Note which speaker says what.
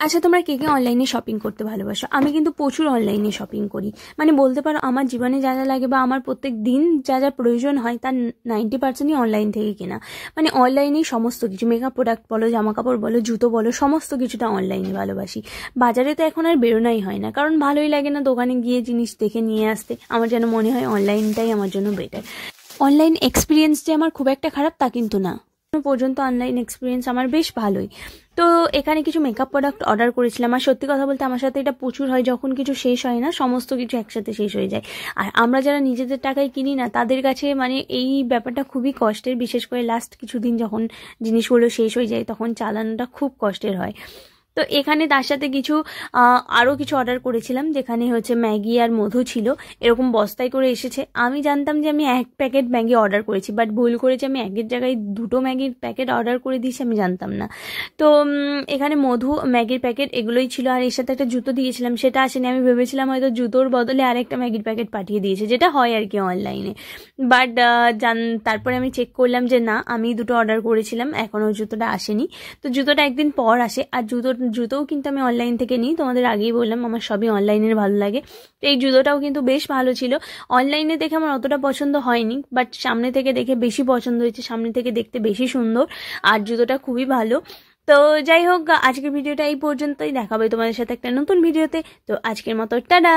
Speaker 1: আচ্ছা, তোমরা কে কে অনলাইনে শপিং করতে ভালোবাসো? আমি কিন্তু প্রচুর অনলাইনে শপিং করি। মানে বলতে পারো আমার জীবনে যা যা লাগে বা আমার প্রত্যেক দিন যা যা প্রয়োজন হয় তার 90%ই অনলাইন থেকে কেনা। মানে অনলাইনেই সমস্ত কিছু, মেকআপ প্রোডাক্ট বলো, জামা কাপড় বলো, জুতো বলো, সমস্ত কিছুটা অনলাইনে ভালোবাসি। বাজারে তো এখন আর বেরোনোই হয় না, কারণ ভালোই লাগে না দোকানে গিয়ে জিনিস দেখে নিয়ে আসতে। আমার যেন মনে হয় অনলাইনটাই আমার জন্য বেটার। অনলাইন এক্সপিরিয়েন্স যে আমার খুব একটা খারাপ তা কিন্তু না, পর্যন্ত অনলাইন এক্সপিরিয়েন্স আমার বেশ ভালোই। তো এখানে কিছু মেকআপ প্রোডাক্ট অর্ডার করেছিলাম, আর সত্যি কথা বলতে আমার সাথে এটা প্রচুর হয়, যখন কিছু শেষ হয় না সমস্ত কিছু একসাথে শেষ হয়ে যায়। আর আমরা যারা নিজেদের টাকায় কিনি না তাদের কাছে মানে এই ব্যাপারটা খুবই কষ্টের, বিশেষ করে লাস্ট কিছুদিন যখন জিনিসগুলো শেষ হয়ে যায় তখন চালানোটা খুব কষ্টের হয়। তো এখানে তার সাথে কিছু আরও কিছু অর্ডার করেছিলাম, যেখানে হচ্ছে ম্যাগি আর মধু ছিল, এরকম বস্তায় করে এসেছে। আমি জানতাম যে আমি 1 প্যাকেট ম্যাগি অর্ডার করেছি, বাট ভুল করেছি, আমি 1-এর জায়গায় 2টো ম্যাগির প্যাকেট অর্ডার করে দিয়েছি, আমি জানতাম না। তো এখানে মধু, ম্যাগির প্যাকেট এগুলোই ছিল, আর এর সাথে একটা জুতো দিয়েছিলাম, সেটা আসেনি। আমি ভেবেছিলাম হয়তো জুতোর বদলে আরেকটা ম্যাগির প্যাকেট পাঠিয়ে দিয়েছে, যেটা হয় আর কি অনলাইনে। বাট তারপরে আমি চেক করলাম যে না, আমি 2টো অর্ডার করেছিলাম, এখনও জুতোটা আসেনি। তো জুতোটা একদিন পর আসে। আর জুতোও কিন্তু আমি অনলাইন থেকে নিই, তোমাদের আগেই বললাম আমার সবই অনলাইনের ভালো লাগে। তো এই জুতোটাও কিন্তু বেশ ভালো ছিল। অনলাইনে দেখে আমার অতটা পছন্দ হয়নি, বাট সামনে থেকে দেখে বেশি পছন্দ হয়েছে, সামনে থেকে দেখতে বেশি সুন্দর, আর জুতোটা খুবই ভালো। তো যাই হোক, আজকের ভিডিওটা এই পর্যন্তই, দেখাবে তোমাদের সাথে একটা নতুন ভিডিওতে। তো আজকের মতো টাটা।